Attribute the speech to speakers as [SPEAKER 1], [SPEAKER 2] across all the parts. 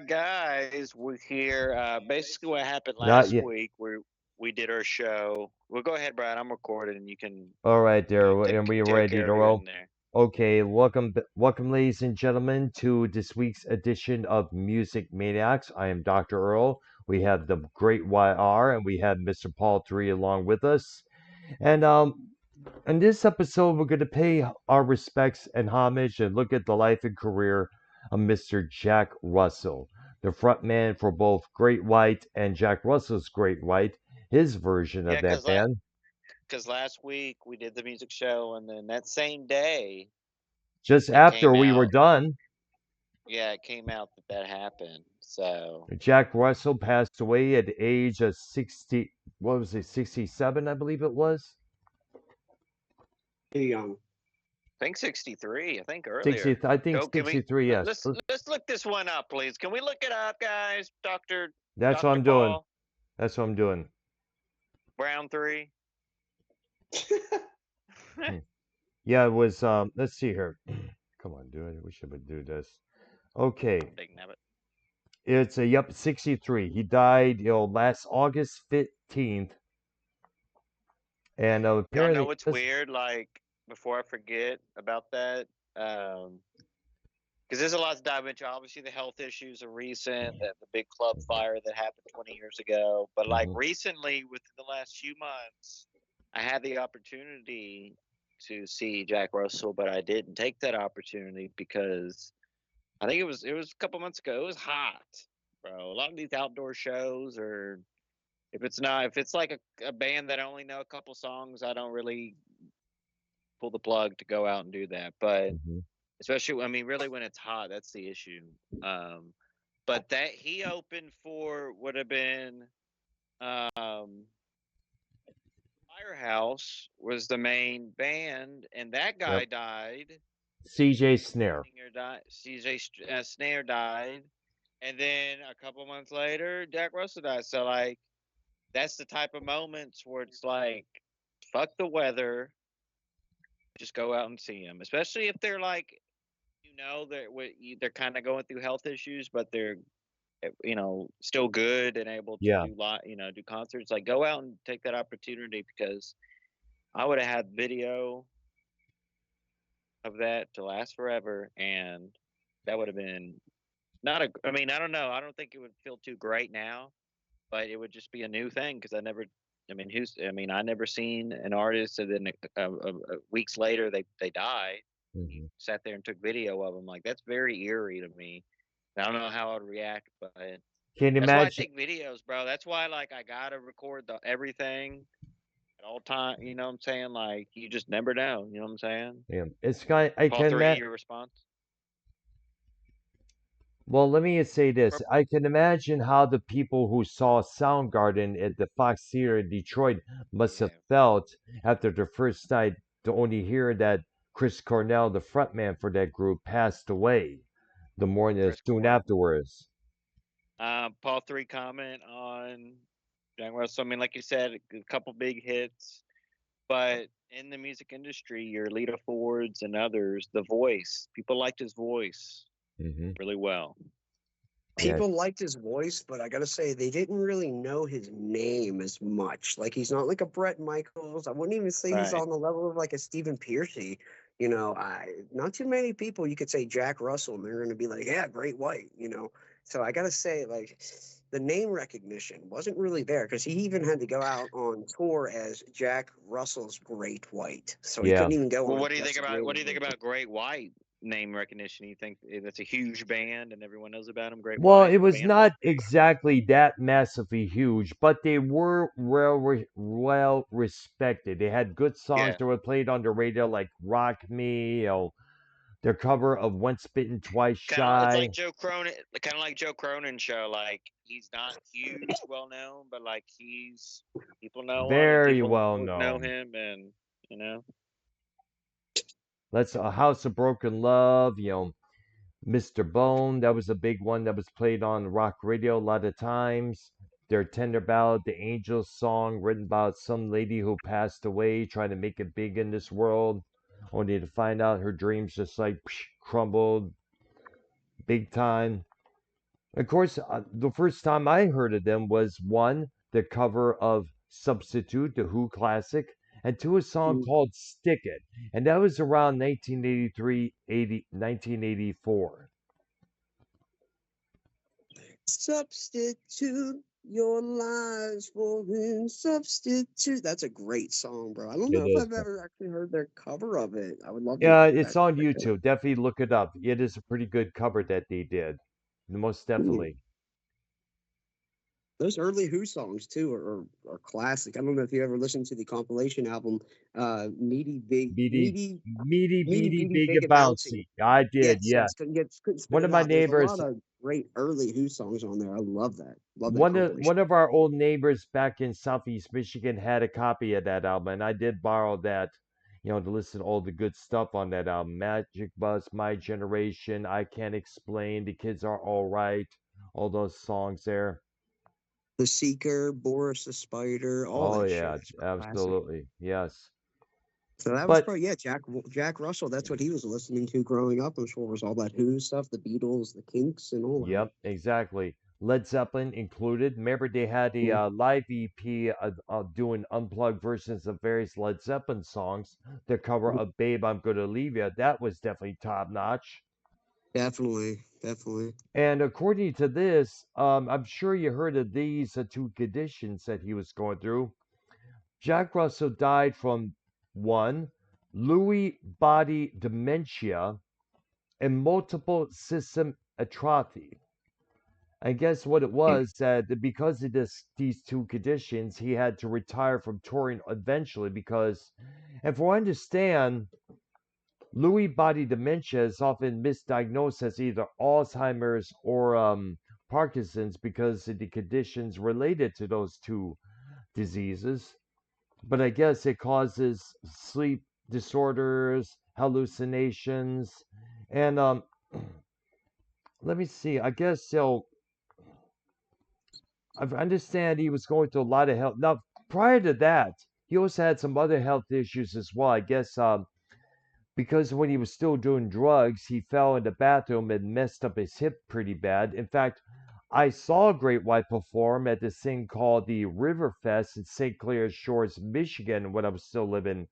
[SPEAKER 1] guys, we're here. Basically, what happened
[SPEAKER 2] Not
[SPEAKER 1] last
[SPEAKER 2] yet.
[SPEAKER 1] week, we did our show. Well, go ahead, Brad. I'm recording, and you can
[SPEAKER 2] All right, there, and we
[SPEAKER 1] take
[SPEAKER 2] ready
[SPEAKER 1] care
[SPEAKER 2] to
[SPEAKER 1] of your
[SPEAKER 2] roll.
[SPEAKER 1] end there.
[SPEAKER 2] Okay, welcome, ladies and gentlemen, to this week's edition of Music Maniacs. I am Dr. Earl. We have the great YR, and we have Mr. Paul 3 along with us. And in this episode, we're going to pay our respects and homage and look at the life and career of Mr. Jack Russell, the frontman for both Great White and Jack Russell's Great White, his version of
[SPEAKER 1] Yeah,
[SPEAKER 2] that band.
[SPEAKER 1] cause last week we did the music show, and then that same day
[SPEAKER 2] Just
[SPEAKER 1] it
[SPEAKER 2] after
[SPEAKER 1] came
[SPEAKER 2] we were
[SPEAKER 1] out.
[SPEAKER 2] done,
[SPEAKER 1] Yeah, it came out that happened. So
[SPEAKER 2] Jack Russell passed away at the age of 60, what was it, 67, I believe it was?
[SPEAKER 3] Too young.
[SPEAKER 1] I think 63. I think
[SPEAKER 2] 60,
[SPEAKER 1] earlier.
[SPEAKER 2] I think
[SPEAKER 1] Go. Can we
[SPEAKER 2] 63, yes.
[SPEAKER 1] let's look this one up, please? Can we look it up, guys?
[SPEAKER 2] That's what
[SPEAKER 1] Doctor
[SPEAKER 2] I'm doing.
[SPEAKER 1] Paul
[SPEAKER 2] That's what I'm doing.
[SPEAKER 1] Brown 3.
[SPEAKER 2] Yeah, it was, let's see here. Come on, dude. We should do this. Okay.
[SPEAKER 1] Big nabbit.
[SPEAKER 2] It's a, yep, 63. He died, last August 15th. And
[SPEAKER 1] Y'all know
[SPEAKER 2] apparently,
[SPEAKER 1] what's weird? Like, before I forget about that, because there's a lot to dive into. Obviously, the health issues are recent, the big club fire that happened 20 years ago. But like recently, within the last few months, I had the opportunity to see Jack Russell, but I didn't take that opportunity because I think it was a couple months ago. It was hot, bro. A lot of these outdoor shows are if it's like a band that I only know a couple songs, I don't really pull the plug to go out and do that. But especially, I mean, really when it's hot, that's the issue. But that he opened for would have been Firehouse was the main band, and that guy died.
[SPEAKER 2] CJ Snare.
[SPEAKER 1] CJ Snare died, and then a couple months later, Jack Russell died. So like, that's the type of moments where it's like, fuck the weather, just go out and see them. Especially if they're like, they're kind of going through health issues, but they're still good and able to
[SPEAKER 2] Yeah.
[SPEAKER 1] do concerts. Like, go out and take that opportunity, because I would have had video of that to last forever, and that would have been not a. I mean, I don't know. I don't think it would feel too great now, but it would just be a new thing because I never. I mean, I never seen an artist, and then weeks later they die. Sat there and took video of them. Like, that's very eerie to me. I don't know how I'd react, but
[SPEAKER 2] Can you
[SPEAKER 1] that's why I
[SPEAKER 2] imagine?
[SPEAKER 1] take videos, bro. That's why, like, I gotta record everything at all time. You know what I'm saying? Like, you just never know. You know what I'm saying?
[SPEAKER 2] Yeah, it's kind. I
[SPEAKER 1] Paul
[SPEAKER 2] can
[SPEAKER 1] 3,
[SPEAKER 2] imagine.
[SPEAKER 1] your response?
[SPEAKER 2] Well, let me just say this. I can imagine how the people who saw Soundgarden at the Fox Theater in Detroit must have felt after their first night to only hear that Chris Cornell, the frontman for that group, passed away the morning soon afterwards.
[SPEAKER 1] Paul 3 comment on Jack Russell. I mean, like you said, a couple big hits, but in the music industry, your Lita Fords and others, the voice, people liked his voice really well.
[SPEAKER 3] People liked his voice, but I gotta say they didn't really know his name as much. Like, he's not like a Bret Michaels. I wouldn't even say he's on the level of like a Stephen Pearcy. Not too many people you could say Jack Russell and they're gonna be like, yeah, Great White. So I gotta say, like, the name recognition wasn't really there because he even had to go out on tour as Jack Russell's Great White. So he couldn't even go.
[SPEAKER 1] Well, what do you think about Great White name recognition? You think that's a huge band and everyone knows about him? Great
[SPEAKER 2] Well,
[SPEAKER 1] White.
[SPEAKER 2] it was not exactly that massively huge, but they were well respected. They had good songs that were played on the radio, like "Rock Me," their cover of "Once Bitten, Twice Shy."
[SPEAKER 1] It's like Joe Cronin, kind of like Joe Cronin show. Like, he's not huge, well known, but like people know
[SPEAKER 2] very
[SPEAKER 1] him,
[SPEAKER 2] well
[SPEAKER 1] know
[SPEAKER 2] known.
[SPEAKER 1] him, and
[SPEAKER 2] That's a House of Broken Love. Mr. Bone, that was a big one that was played on rock radio a lot of times. Their Tender Ballad, the Angels song, written about some lady who passed away trying to make it big in this world, only to find out her dreams just like crumbled big time. Of course, the first time I heard of them was one, the cover of Substitute, the Who classic, and two, a song
[SPEAKER 3] Mm.
[SPEAKER 2] called Stick It. And that was around 1984.
[SPEAKER 3] Substitute your lies for him. Substitute. That's a great song, bro. I don't
[SPEAKER 2] It
[SPEAKER 3] know if
[SPEAKER 2] is.
[SPEAKER 3] I've ever actually heard their cover of it. I would love to
[SPEAKER 2] Yeah,
[SPEAKER 3] back
[SPEAKER 2] it's on
[SPEAKER 3] check it out.
[SPEAKER 2] YouTube. Definitely look it up. It is a pretty good cover that they did. Most
[SPEAKER 3] Hmm.
[SPEAKER 2] definitely.
[SPEAKER 3] Those early Who songs too are classic. I don't know if you ever listened to the compilation album,
[SPEAKER 2] Meaty, meaty,
[SPEAKER 3] Meaty
[SPEAKER 2] beady,
[SPEAKER 3] Beady
[SPEAKER 2] big
[SPEAKER 3] Big
[SPEAKER 2] and
[SPEAKER 3] and Bouncy.
[SPEAKER 2] bouncy. I did,
[SPEAKER 3] Yes,
[SPEAKER 2] yeah.
[SPEAKER 3] yes, couldn't spit
[SPEAKER 2] One
[SPEAKER 3] it
[SPEAKER 2] of my
[SPEAKER 3] out. There's a
[SPEAKER 2] neighbors,
[SPEAKER 3] lot of great early Who songs on there. I love that. Love that
[SPEAKER 2] one
[SPEAKER 3] compilation.
[SPEAKER 2] of our old neighbors back in Southeast Michigan had a copy of that album, and I did borrow that, to listen to all the good stuff on that album. Magic Bus, My Generation, I Can't Explain, The Kids Are All Right, all those songs there.
[SPEAKER 3] The Seeker, Boris the Spider, all
[SPEAKER 2] Oh
[SPEAKER 3] that shit
[SPEAKER 2] yeah,
[SPEAKER 3] is classic.
[SPEAKER 2] absolutely, yes.
[SPEAKER 3] So that was
[SPEAKER 2] But
[SPEAKER 3] probably Jack Russell. That's what he was listening to growing up. I'm sure was all that Who stuff, the Beatles, the Kinks, and all that.
[SPEAKER 2] yep, exactly. Led Zeppelin included. Remember, they had a
[SPEAKER 3] Mm,
[SPEAKER 2] live EP doing unplugged versions of various Led Zeppelin songs. The cover
[SPEAKER 3] mm.
[SPEAKER 2] of "Babe, I'm Gonna Leave Ya." That was definitely top notch.
[SPEAKER 3] Definitely, definitely.
[SPEAKER 2] And according to this, I'm sure you heard of these two conditions that he was going through. Jack Russell died from one, Lewy body dementia, and multiple system atrophy. I guess what it was that because of these two conditions, he had to retire from touring eventually because, and for I understand, Lewy body dementia is often misdiagnosed as either Alzheimer's or Parkinson's because of the conditions related to those two diseases. But I guess it causes sleep disorders, hallucinations, and let me see. I guess I understand he was going through a lot of health. Now, prior to that, he also had some other health issues as well. I guess because when he was still doing drugs, he fell in the bathroom and messed up his hip pretty bad. In fact, I saw Great White perform at this thing called the River Fest in St. Clair Shores, Michigan, when I was still living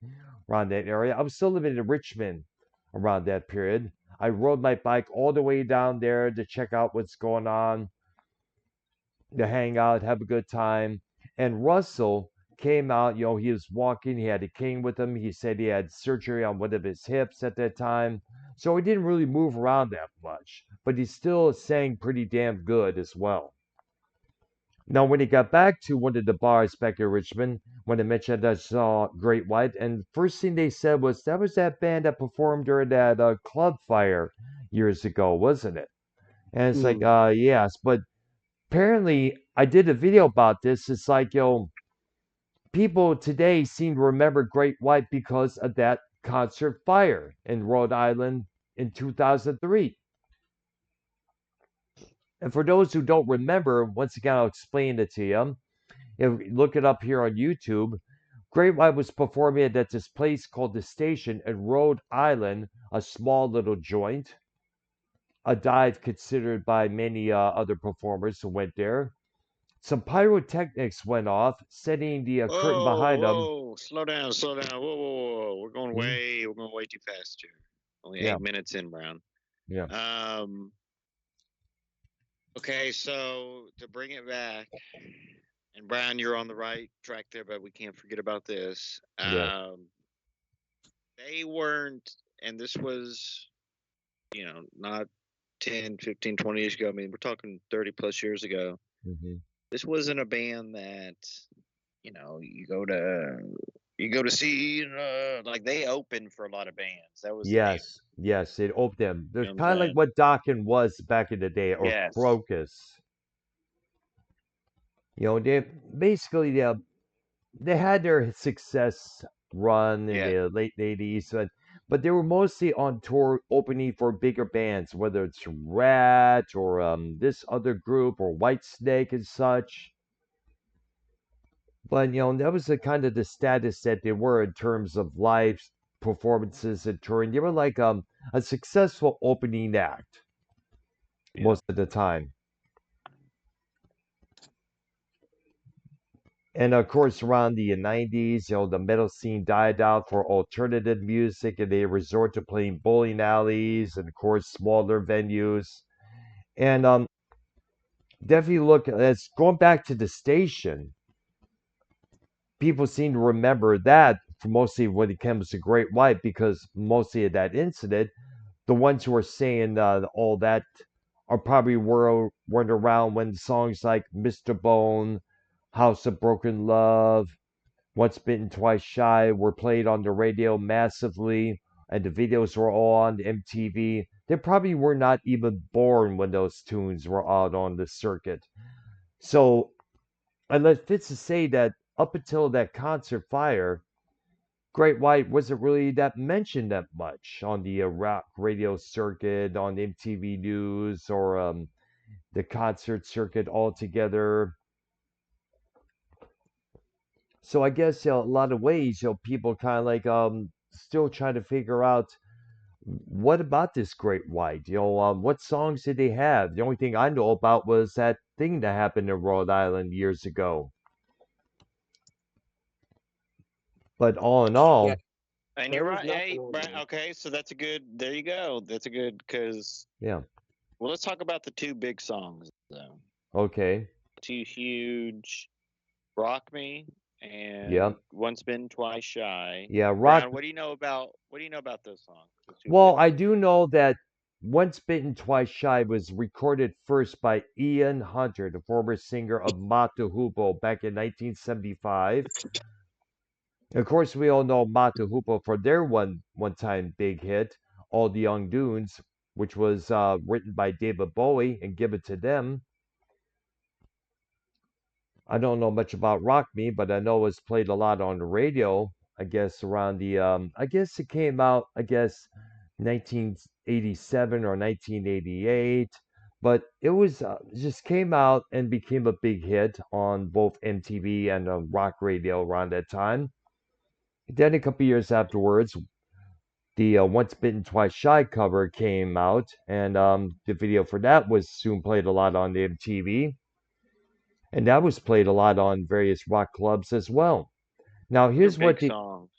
[SPEAKER 2] around that area. I was still living in Richmond around that period. I rode my bike all the way down there to check out what's going on, to hang out, have a good time. And Russell came out, he was walking, he had a cane with him. He said he had surgery on one of his hips at that time. So he didn't really move around that much, but he still sang pretty damn good as well. Now, when he got back to one of the bars back in Richmond, when I mentioned I saw Great White, and first thing they said was that was that band that performed during that club fire years ago, wasn't it? And it's like,
[SPEAKER 3] Mm.
[SPEAKER 2] yes, but apparently I did a video about this. It's like, people today seem to remember Great White because of that concert fire in Rhode Island in 2003. And for those who don't remember, once again, I'll explain it to you. If you look it up here on YouTube, Great White was performing at this place called The Station in Rhode Island, a small little joint, a dive considered by many other performers who went there. Some pyrotechnics went off, setting the curtain
[SPEAKER 1] Whoa,
[SPEAKER 2] behind them.
[SPEAKER 1] whoa, slow down, slow down. Whoa, whoa, whoa.
[SPEAKER 2] Hmm?
[SPEAKER 1] We're going way too fast here. Only
[SPEAKER 2] Yeah,
[SPEAKER 1] 8 minutes in, Brown.
[SPEAKER 2] yeah,
[SPEAKER 1] Um, okay, so to bring it back, and Brown, you're on the right track there, but we can't forget about this.
[SPEAKER 2] yeah.
[SPEAKER 1] They weren't, and this was, not 10, 15, 20 years ago. I mean, we're talking 30 plus years ago.
[SPEAKER 2] Hmm.
[SPEAKER 1] This wasn't a band that, you go to see, like they opened for a lot of bands. That was the name.
[SPEAKER 2] Yes, yes, it opened them. They're
[SPEAKER 1] You know what I'm
[SPEAKER 2] kind of like
[SPEAKER 1] saying?
[SPEAKER 2] what Dokken was back in the day, or
[SPEAKER 1] Yes.
[SPEAKER 2] Crocus. They basically they had their success run in
[SPEAKER 1] Yeah.
[SPEAKER 2] the late 80s, but they were mostly on tour opening for bigger bands, whether it's Rat or this other group or Whitesnake and such. But that was the kind of the status that they were in terms of live performances and touring. They were like a successful opening act
[SPEAKER 1] Yeah.
[SPEAKER 2] most of the time. And of course, around the 90s, the metal scene died out for alternative music, and they resort to playing bowling alleys and, of course, smaller venues. And definitely look, as going back to the station, people seem to remember that for mostly when it comes to Great White, because mostly of that incident, the ones who are saying all that are probably weren't around when songs like Mr. Bone, House of Broken Love, Once Bitten, Twice Shy were played on the radio massively, and the videos were all on MTV. They probably were not even born when those tunes were out on the circuit. So, unless it's to say that up until that concert fire, Great White wasn't really that mentioned that much on the rock radio circuit, on MTV News, or the concert circuit altogether. So I guess a lot of ways, people kind of like still trying to figure out what about this Great White. What songs did they have? The only thing I know about was that thing that happened in Rhode Island years ago. But all in
[SPEAKER 3] Yeah,
[SPEAKER 2] all,
[SPEAKER 1] And
[SPEAKER 3] there
[SPEAKER 1] you're
[SPEAKER 3] was
[SPEAKER 1] right.
[SPEAKER 3] nothing
[SPEAKER 1] Hey,
[SPEAKER 3] on
[SPEAKER 1] Brad.
[SPEAKER 3] there.
[SPEAKER 1] Okay, so that's a good. There you go. That's a good because.
[SPEAKER 2] yeah,
[SPEAKER 1] Well, let's talk about the two big songs though.
[SPEAKER 2] okay,
[SPEAKER 1] Two huge, "Rock Me"
[SPEAKER 2] yeah,
[SPEAKER 1] and "Once Been Twice Shy."
[SPEAKER 2] yeah. Rock.
[SPEAKER 1] Brown, what do you know about those songs? The two
[SPEAKER 2] Well,
[SPEAKER 1] big
[SPEAKER 2] I
[SPEAKER 1] ones.
[SPEAKER 2] do know that Once Bitten, Twice Shy was recorded first by Ian Hunter, the former singer of Mata Hoople, back in 1975. Of course, we all know Mata Hoople for their one-time big hit, All the Young Dunes, which was written by David Bowie and given to them. I don't know much about Rock Me, but I know it was played a lot on the radio. I guess around the I guess it came out 1987 or 1988, but it just came out and became a big hit on both MTV and rock radio around that time. Then a couple years afterwards, the Once Bitten Twice Shy cover came out, and the video for that was soon played a lot on the MTV, and that was played a lot on various rock clubs as well. Now
[SPEAKER 1] They're
[SPEAKER 2] here's what
[SPEAKER 1] big
[SPEAKER 2] the
[SPEAKER 1] songs.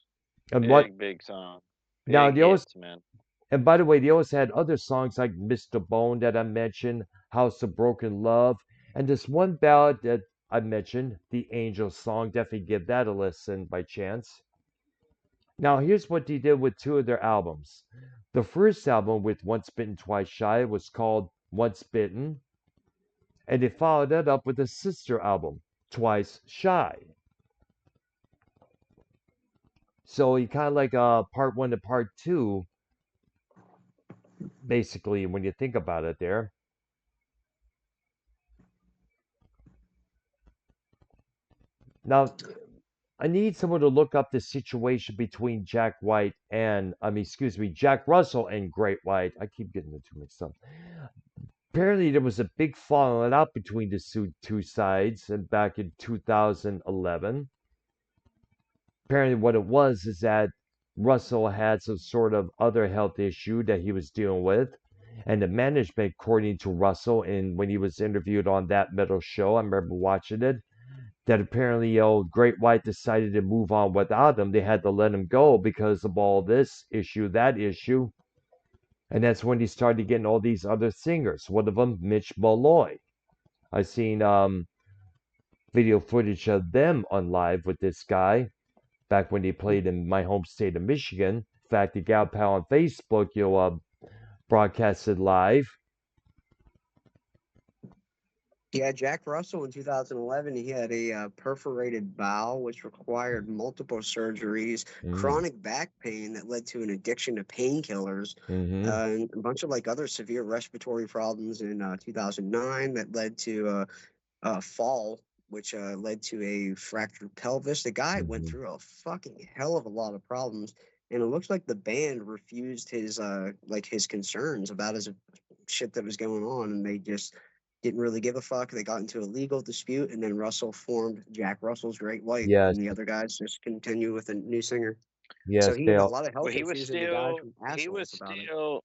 [SPEAKER 2] and what
[SPEAKER 1] Big songs.
[SPEAKER 2] now
[SPEAKER 1] Big
[SPEAKER 2] they always
[SPEAKER 1] hits, man.
[SPEAKER 2] and by the way they also had other songs like Mr. Bone that I mentioned, House of Broken Love, and this one ballad that I mentioned, the Angel song. Definitely give that a listen by chance. Now, here's what they did with two of their albums. The first album with Once Bitten, Twice Shy was called Once Bitten, and they followed that up with a sister album, Twice Shy. So you kind of like part one and part two, basically, when you think about it there. Now, I need someone to look up the situation between Jack Russell and Great White. I keep getting the two mixed up. Apparently there was a big falling out between the two sides and back in 2011. Apparently what it was is that Russell had some sort of other health issue that he was dealing with, and the management, according to Russell, and when he was interviewed on that metal show, I remember watching it, that apparently Great White decided to move on without him. They had to let him go because of all this issue, that issue. And that's when he started getting all these other singers. One of them, Mitch Malloy. I seen video footage of them on live with this guy back when they played in my home state of Michigan. In fact, the Gal Pal on Facebook, broadcasted live.
[SPEAKER 3] Yeah, Jack Russell in 2011, he had a perforated bowel, which required multiple surgeries,
[SPEAKER 2] Mm,
[SPEAKER 3] chronic back pain that led to an addiction to painkillers,
[SPEAKER 2] mm-hmm.
[SPEAKER 3] and a bunch of like other severe respiratory problems in 2009 that led to fall, which led to a fractured pelvis. The guy went
[SPEAKER 2] Mm-hmm.
[SPEAKER 3] through a fucking hell of a lot of problems, and it looks like the band refused his like his concerns about his shit that was going on, and they just didn't really give a fuck. They got into a legal dispute, and then Russell formed Jack Russell's Great White,
[SPEAKER 2] Yes,
[SPEAKER 3] and the other guys just continue with a new singer. So
[SPEAKER 2] yes,
[SPEAKER 3] he
[SPEAKER 2] they
[SPEAKER 3] had a
[SPEAKER 2] all.
[SPEAKER 3] lot of
[SPEAKER 1] Well,
[SPEAKER 3] health issues, and the guys were
[SPEAKER 1] he was
[SPEAKER 3] assholes about it.
[SPEAKER 1] still,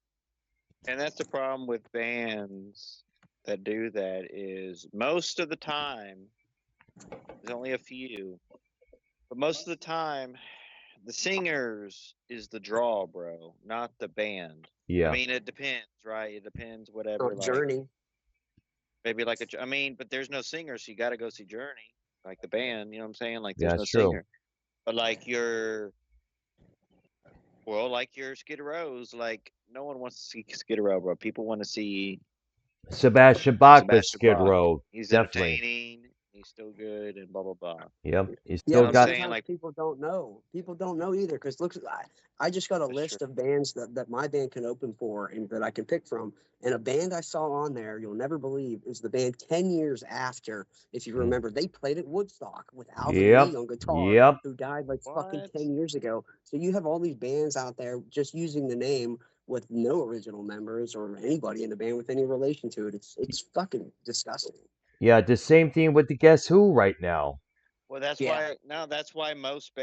[SPEAKER 1] and that's the problem with bands that do that is most of the time There's only a few, but most of the time, the singers is the draw, bro, not the band. I
[SPEAKER 2] Yeah,
[SPEAKER 1] mean, it depends, right? It depends,
[SPEAKER 3] Oh,
[SPEAKER 1] whatever. Like
[SPEAKER 3] Journey.
[SPEAKER 1] maybe like I mean, but there's no singer, so you got to go see Journey, like the band. You know what I'm saying? Like
[SPEAKER 2] yeah,
[SPEAKER 1] there's no
[SPEAKER 2] that's true.
[SPEAKER 1] singer, but like your Skid Row's, like no one wants to see Skid Row, bro. People want to see
[SPEAKER 2] Sebastian Bach with
[SPEAKER 1] Sebastian
[SPEAKER 2] Skid
[SPEAKER 1] Bach.
[SPEAKER 2] Row,
[SPEAKER 1] He's
[SPEAKER 2] definitely.
[SPEAKER 1] entertaining. He's still good, and blah blah blah.
[SPEAKER 2] Yep, he
[SPEAKER 1] You
[SPEAKER 3] Yeah,
[SPEAKER 1] know
[SPEAKER 2] still
[SPEAKER 1] what
[SPEAKER 3] but
[SPEAKER 1] I'm
[SPEAKER 2] got.
[SPEAKER 1] saying?
[SPEAKER 3] sometimes
[SPEAKER 1] Like
[SPEAKER 3] people don't know. People don't know either. Because look, I just got a
[SPEAKER 1] that's true.
[SPEAKER 3] list of bands that my band can open for and that I can pick from. And a band I saw on there, you'll never believe, is the band 10 years after. If you
[SPEAKER 2] Mm.
[SPEAKER 3] remember, they played at Woodstock with Alvin
[SPEAKER 2] Yep,
[SPEAKER 3] Lee on guitar,
[SPEAKER 2] yep.
[SPEAKER 3] who died like fucking
[SPEAKER 1] What?
[SPEAKER 3] 10 years ago. So you have all these bands out there just using the name with no original members or anybody in the band with any relation to it. It's fucking disgusting.
[SPEAKER 2] Yeah, the same thing with the Guess Who right now.
[SPEAKER 1] Well, that's
[SPEAKER 3] Yeah.
[SPEAKER 1] why no, that's why most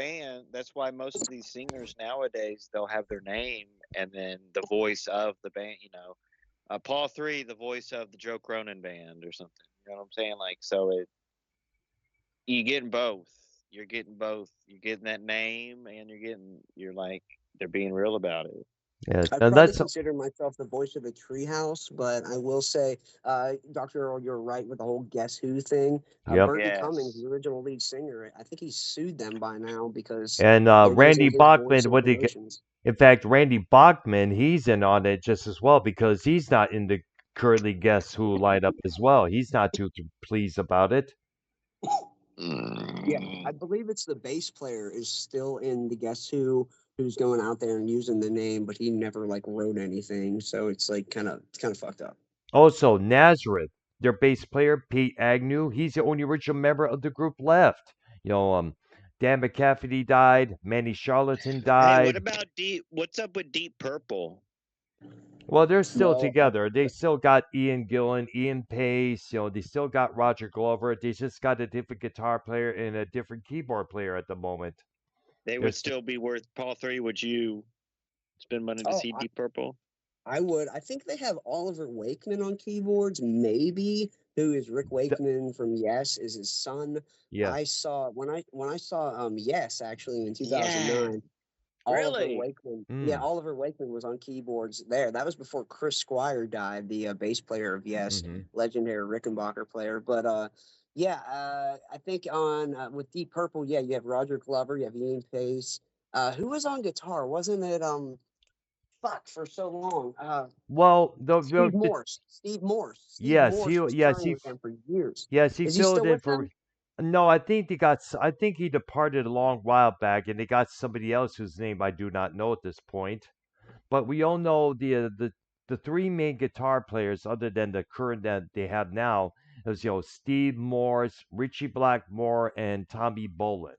[SPEAKER 1] of these singers nowadays they'll have their name and then the voice of the band. Paul Three, the voice of the Joe Cronin band or something. You know what I'm saying? Like so, you getting both. You're getting both. You're getting that name, and you're like they're being real about it.
[SPEAKER 2] Yeah,
[SPEAKER 3] I'd
[SPEAKER 2] and
[SPEAKER 3] probably
[SPEAKER 2] that's
[SPEAKER 3] consider myself the voice of the treehouse, but I will say, Dr. Earl, you're right with the whole Guess Who thing.
[SPEAKER 2] yep.
[SPEAKER 3] Burton Cummings,
[SPEAKER 1] Yes.
[SPEAKER 3] the original lead singer, I think he's sued them by now because
[SPEAKER 2] And
[SPEAKER 3] they're
[SPEAKER 2] Randy
[SPEAKER 3] using his voice
[SPEAKER 2] Bachman,
[SPEAKER 3] in
[SPEAKER 2] what they
[SPEAKER 3] promotions.
[SPEAKER 2] in fact, Randy Bachman, he's in on it just as well because he's not in the currently Guess Who lineup as well. He's not too pleased about it.
[SPEAKER 3] Yeah, I
[SPEAKER 1] Mm.
[SPEAKER 3] believe it's the bass player is still in the Guess Who who's going out there and using the name, but he never like wrote anything, so it's like kind of fucked up.
[SPEAKER 2] Also, Nazareth, their bass player Pete Agnew, he's the only original member of the group left. Dan McCafferty died, Manny Charlatan
[SPEAKER 1] Hey, what
[SPEAKER 2] died.
[SPEAKER 1] about Deep? What's up with Deep Purple?
[SPEAKER 2] Well, they're still
[SPEAKER 3] Well,
[SPEAKER 2] together. They still got Ian Gillan, Ian Pace. They still got Roger Glover. They just got a different guitar player and a different keyboard player at the moment.
[SPEAKER 1] They would
[SPEAKER 2] There's
[SPEAKER 1] still be worth Paul Three. Would you spend money to
[SPEAKER 3] oh,
[SPEAKER 1] see Deep Purple?
[SPEAKER 3] I would. I think they have Oliver Wakeman on keyboards, maybe, who is Rick Wakeman from Yes, is his son.
[SPEAKER 2] yeah.
[SPEAKER 3] I saw when I saw Yes actually in
[SPEAKER 1] Yeah,
[SPEAKER 3] 2009. Oliver
[SPEAKER 1] really.
[SPEAKER 3] Wakeman, yeah,
[SPEAKER 2] Mm.
[SPEAKER 3] Oliver Wakeman was on keyboards there. That was before Chris Squire died, the bass player of Yes,
[SPEAKER 2] Hmm.
[SPEAKER 3] legendary Rickenbacker player. But yeah, I think on with Deep Purple, yeah, you have Roger Glover, you have Ian Pace. Who was on guitar? Wasn't it fuck for so long?
[SPEAKER 2] Well,
[SPEAKER 3] Steve Morse. Steve Morse. Steve
[SPEAKER 2] yes,
[SPEAKER 3] Morse was touring with them for years.
[SPEAKER 2] he
[SPEAKER 3] Is he
[SPEAKER 2] filled
[SPEAKER 3] still
[SPEAKER 2] in
[SPEAKER 3] with
[SPEAKER 2] for.
[SPEAKER 3] them?
[SPEAKER 2] No, I think he departed a long while back, and they got somebody else whose name I do not know at this point. But we all know the three main guitar players, other than the current that they have now, is Steve Morse, Richie Blackmore, and Tommy Bolin.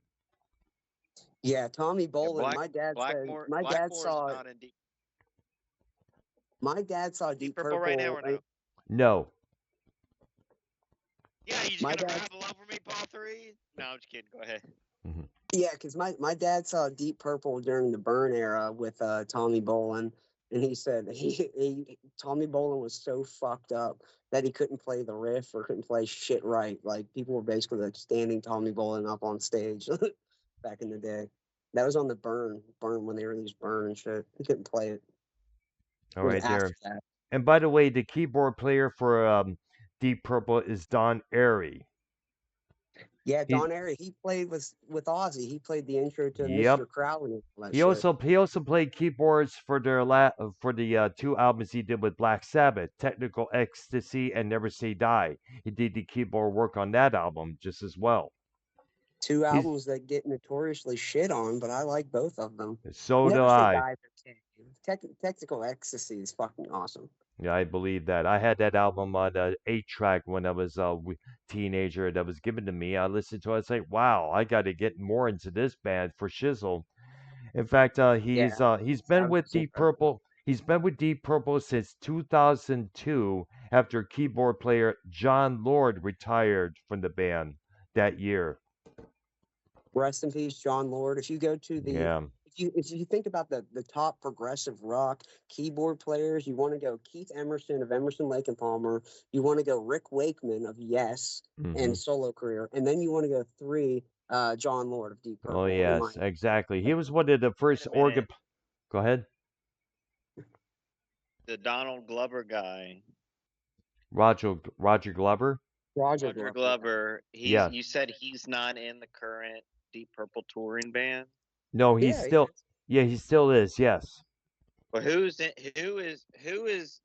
[SPEAKER 3] Yeah, Tommy
[SPEAKER 1] Yeah,
[SPEAKER 3] Bolin.
[SPEAKER 1] Blackmore is not in
[SPEAKER 3] My dad saw
[SPEAKER 1] Deep
[SPEAKER 3] Deep
[SPEAKER 1] Purple right now
[SPEAKER 3] Purple.
[SPEAKER 1] or no?
[SPEAKER 2] No.
[SPEAKER 1] Yeah, you just
[SPEAKER 3] My
[SPEAKER 1] gonna
[SPEAKER 3] dad,
[SPEAKER 1] rattle over me, Paul Three? No, I'm just kidding. Go ahead.
[SPEAKER 2] Hmm.
[SPEAKER 3] yeah, because my dad saw Deep Purple during the Burn era with Tommy Bolin, and he said Tommy Bolin was so fucked up that he couldn't play the riff or couldn't play shit right. Like people were basically like standing Tommy Bolin up on stage back in the day. That was on the Burn when they released Burn and shit. He couldn't play it.
[SPEAKER 2] All
[SPEAKER 3] It was
[SPEAKER 2] right,
[SPEAKER 3] after
[SPEAKER 2] there.
[SPEAKER 3] that.
[SPEAKER 2] And by the way, the keyboard player for Deep Purple is Don Airy.
[SPEAKER 3] Yeah,
[SPEAKER 2] He,
[SPEAKER 3] Don Airy, he played with Ozzy. He played the intro to
[SPEAKER 2] yep.
[SPEAKER 3] Mr. Crowley and all that
[SPEAKER 2] He
[SPEAKER 3] shit.
[SPEAKER 2] also he also played keyboards for for the two albums he did with Black Sabbath, Technical Ecstasy and Never Say Die. He did the keyboard work on that album just as well.
[SPEAKER 3] Two
[SPEAKER 2] He's
[SPEAKER 3] albums that get notoriously shit on, but I like both of them.
[SPEAKER 2] so do
[SPEAKER 3] Never Say
[SPEAKER 2] I.
[SPEAKER 3] Die is okay. Technical Ecstasy is fucking awesome.
[SPEAKER 2] Yeah, I believe that. I had that album on 8-track when I was a teenager that was given to me. I listened to it. I was like, wow, I got to get more into this band for shizzle. In fact,
[SPEAKER 3] Yeah,
[SPEAKER 2] he's been
[SPEAKER 3] sounds
[SPEAKER 2] with
[SPEAKER 3] just
[SPEAKER 2] Deep
[SPEAKER 3] incredible.
[SPEAKER 2] Purple. He's been with Deep Purple since 2002 after keyboard player John Lord retired from the band that year.
[SPEAKER 3] Rest in peace, John Lord. If you go to the
[SPEAKER 2] Yeah.
[SPEAKER 3] if you think about the top progressive rock keyboard players, you want to go Keith Emerson of Emerson, Lake and Palmer. You want to go Rick Wakeman of Yes
[SPEAKER 2] Hmm.
[SPEAKER 3] and solo career, and then you want to go three, John Lord of Deep
[SPEAKER 2] Oh
[SPEAKER 3] Purple. In my
[SPEAKER 2] yes, exactly. He was one of the
[SPEAKER 1] Wait
[SPEAKER 2] first
[SPEAKER 1] a
[SPEAKER 2] organ.
[SPEAKER 1] minute.
[SPEAKER 2] Go ahead,
[SPEAKER 1] The Donald Glover guy,
[SPEAKER 2] Roger Glover.
[SPEAKER 3] Roger
[SPEAKER 1] Roger
[SPEAKER 3] Glover.
[SPEAKER 1] Glover.
[SPEAKER 2] Yeah.
[SPEAKER 1] You said he's not in the current Deep Purple touring band.
[SPEAKER 2] No, he's
[SPEAKER 3] Yeah, yeah.
[SPEAKER 2] still. Yeah, he still is. Yes.
[SPEAKER 1] But who is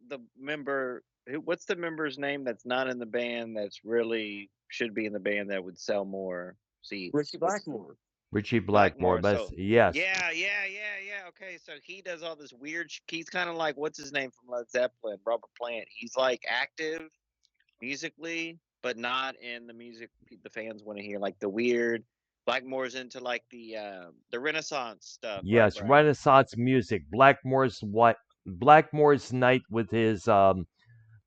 [SPEAKER 1] the member? What's the member's name that's not in the band that's really should be in the band that would sell more seats?
[SPEAKER 3] Richie
[SPEAKER 1] What's
[SPEAKER 3] Blackmore.
[SPEAKER 2] Richie Blackmore.
[SPEAKER 1] Blackmore?
[SPEAKER 2] But
[SPEAKER 1] So
[SPEAKER 2] yes.
[SPEAKER 1] yeah. Okay, so he does all this weird. He's kind of like what's his name from Led Zeppelin, Robert Plant. He's like active musically, but not in the music the fans want to hear. Like the weird. Blackmore's into like the Renaissance stuff, right,
[SPEAKER 2] Yes.
[SPEAKER 1] Brown?
[SPEAKER 2] Renaissance music. Blackmore's night with his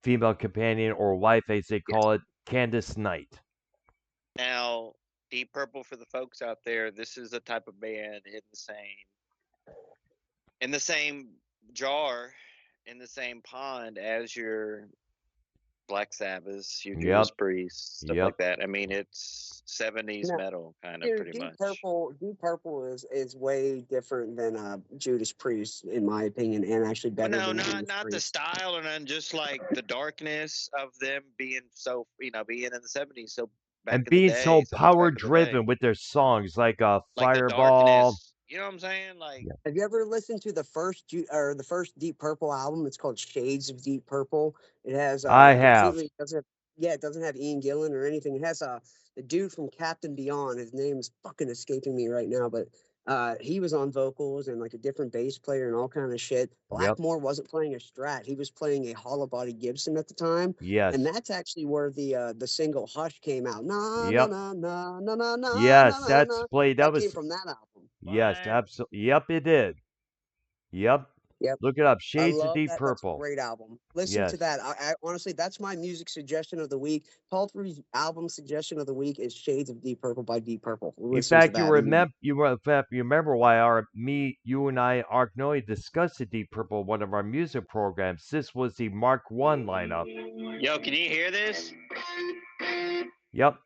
[SPEAKER 2] female companion or wife, as they
[SPEAKER 3] Yes.
[SPEAKER 2] call it, Candace Knight.
[SPEAKER 1] Now, Deep Purple for the folks out there, this is a type of band in the same jar, in the same pond as your Black Sabbath, your Judas
[SPEAKER 2] Yep.
[SPEAKER 1] Priest, stuff
[SPEAKER 2] Yep.
[SPEAKER 1] like that. I mean, it's 70s
[SPEAKER 3] No,
[SPEAKER 1] metal kind of
[SPEAKER 3] dude,
[SPEAKER 1] pretty much.
[SPEAKER 3] Deep Purple is way different than Judas Priest, in my opinion, and actually
[SPEAKER 1] Well,
[SPEAKER 3] better
[SPEAKER 1] no,
[SPEAKER 3] than Judas
[SPEAKER 1] not the
[SPEAKER 3] Priest.
[SPEAKER 1] style, and then just like the darkness of them being so, being in the 70s, so back
[SPEAKER 2] And
[SPEAKER 1] in the
[SPEAKER 2] being so
[SPEAKER 1] day, so much
[SPEAKER 2] power
[SPEAKER 1] back in the day,
[SPEAKER 2] driven with their songs like
[SPEAKER 1] like the
[SPEAKER 2] Fireball.
[SPEAKER 1] darkness. You know what I'm saying? Like,
[SPEAKER 2] Yeah.
[SPEAKER 3] Have you ever listened to the first Deep Purple album? It's called Shades of Deep Purple. It has
[SPEAKER 2] I
[SPEAKER 3] it
[SPEAKER 2] have.
[SPEAKER 3] completely doesn't have, yeah, it doesn't have Ian Gillan or anything. It has the dude from Captain Beyond. His name is fucking escaping me right now, but he was on vocals and like a different bass player and all kind of shit.
[SPEAKER 2] Yep.
[SPEAKER 3] Blackmore wasn't playing a Strat; he was playing a hollow body Gibson at the time, and
[SPEAKER 2] Yes.
[SPEAKER 3] that's actually where the single Hush came out. Na na
[SPEAKER 2] Yep.
[SPEAKER 3] na na na na na na
[SPEAKER 2] Yes,
[SPEAKER 3] na
[SPEAKER 2] that's
[SPEAKER 3] na.
[SPEAKER 2] played. That
[SPEAKER 3] That came
[SPEAKER 2] was
[SPEAKER 3] from that album.
[SPEAKER 2] yes,
[SPEAKER 1] what?
[SPEAKER 2] absolutely. Yep, it did. Yep.
[SPEAKER 3] Yep.
[SPEAKER 2] Look it up.
[SPEAKER 3] I
[SPEAKER 2] Shades of
[SPEAKER 3] love
[SPEAKER 2] Deep
[SPEAKER 3] that. That's a
[SPEAKER 2] Purple.
[SPEAKER 3] great album. Listen to
[SPEAKER 2] Yes.
[SPEAKER 3] that. I honestly, that's my music suggestion of the week. Paul Three's album suggestion of the week is "Shades of Deep Purple" by Deep Purple.
[SPEAKER 2] In
[SPEAKER 3] Listen to
[SPEAKER 2] fact,
[SPEAKER 3] that. And
[SPEAKER 2] you remember why you and I, Ark Noe, discussed the Deep Purple one of our music programs. This was the Mark One lineup.
[SPEAKER 1] Yo, can you hear this?
[SPEAKER 2] Yep.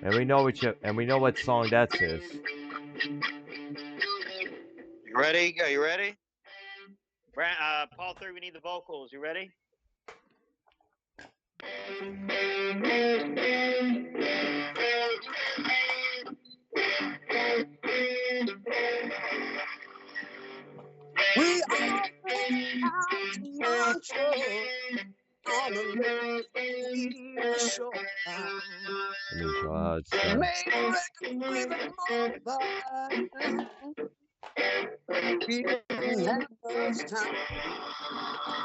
[SPEAKER 2] And we know what song that is.
[SPEAKER 1] You ready? Are you ready? Paul 3, we need the vocals. You ready?
[SPEAKER 3] we all out to Montreal on a lonely shore.
[SPEAKER 2] Let me show how it's done.
[SPEAKER 3] Made records with a mobile. We didn't have much time.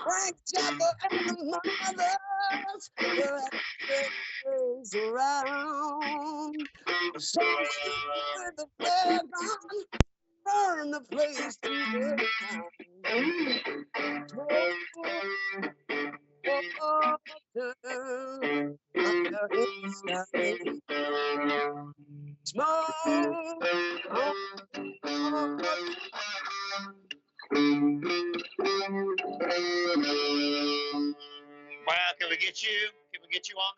[SPEAKER 3] Frank Zappa and the mothers were always around. Some stick with the flare gun, burn the place to the ground. Water fire in the sky. Smoke on
[SPEAKER 1] Wow, can we get you? Can we get you on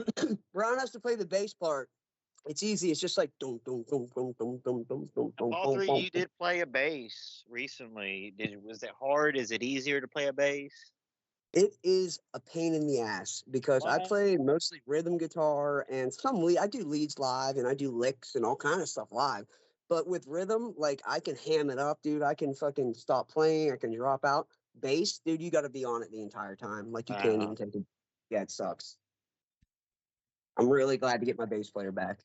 [SPEAKER 1] that?
[SPEAKER 3] Brown has to play the bass part. It's easy. It's just like dum dum dum dum dum dum dum dum dum
[SPEAKER 1] Paul
[SPEAKER 3] dum
[SPEAKER 1] 3,
[SPEAKER 3] dum.
[SPEAKER 1] you did play a bass recently. Was it hard? Is it easier to play a bass?
[SPEAKER 3] It is a pain in the ass because I
[SPEAKER 1] What?
[SPEAKER 3] play mostly rhythm guitar and some lead. I do leads live and I do licks and all kind of stuff live. But with rhythm, like I can ham it up, dude. I can fucking stop playing. I can drop out. Bass, dude, you got to be on it the entire time. Like you can't even take it. Yeah, it sucks. I'm really glad to get my bass player back.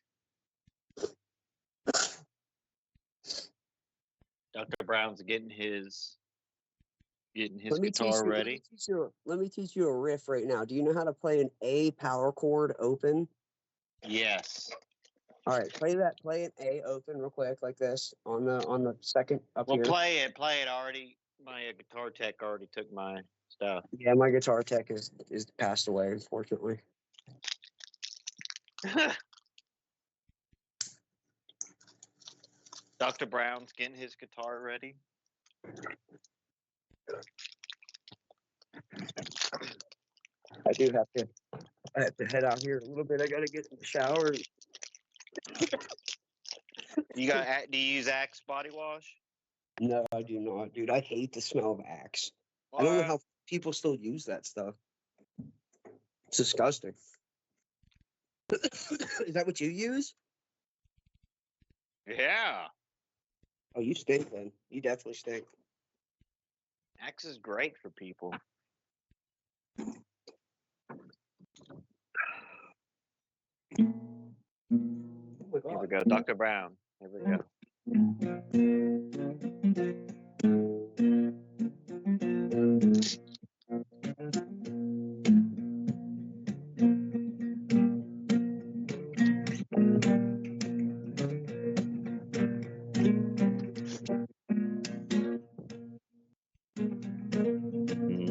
[SPEAKER 1] Dr. Brown's getting his Getting his
[SPEAKER 3] Let me teach
[SPEAKER 1] guitar
[SPEAKER 3] you.
[SPEAKER 1] ready.
[SPEAKER 3] Let me teach you a riff right now. Do you know how to play an A power chord open?
[SPEAKER 1] Yes.
[SPEAKER 3] All right, play that. Play an A open real quick, like this on the second up
[SPEAKER 1] Well,
[SPEAKER 3] here.
[SPEAKER 1] play it. Play it already. My guitar tech already took my stuff.
[SPEAKER 3] Yeah, my guitar tech is passed away, unfortunately.
[SPEAKER 1] Dr. Brown's getting his guitar ready.
[SPEAKER 3] I do have to. I have to head out here a little bit. I gotta get in the shower.
[SPEAKER 1] Do you use Axe body wash?
[SPEAKER 3] No, I do not, dude. I hate the smell of Axe.
[SPEAKER 1] What?
[SPEAKER 3] I don't know how people still use that stuff. It's disgusting. Is that what you use?
[SPEAKER 1] Yeah.
[SPEAKER 3] Oh, you stink then. You definitely stink.
[SPEAKER 1] Axe is great for people.
[SPEAKER 3] Oh my
[SPEAKER 1] Here we
[SPEAKER 3] God.
[SPEAKER 1] go, Dr. Brown. Here we go.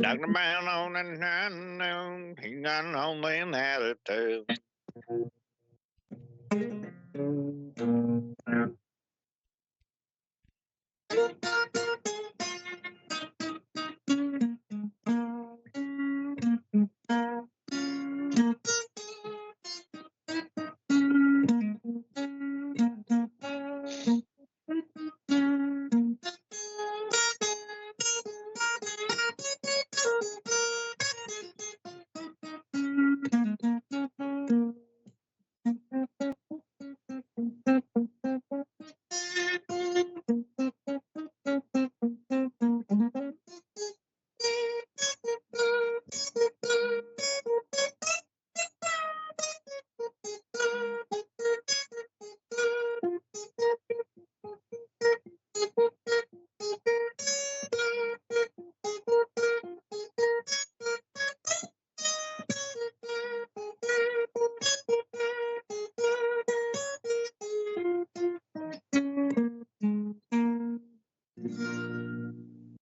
[SPEAKER 1] Dr. Brown on the he got an only an attitude.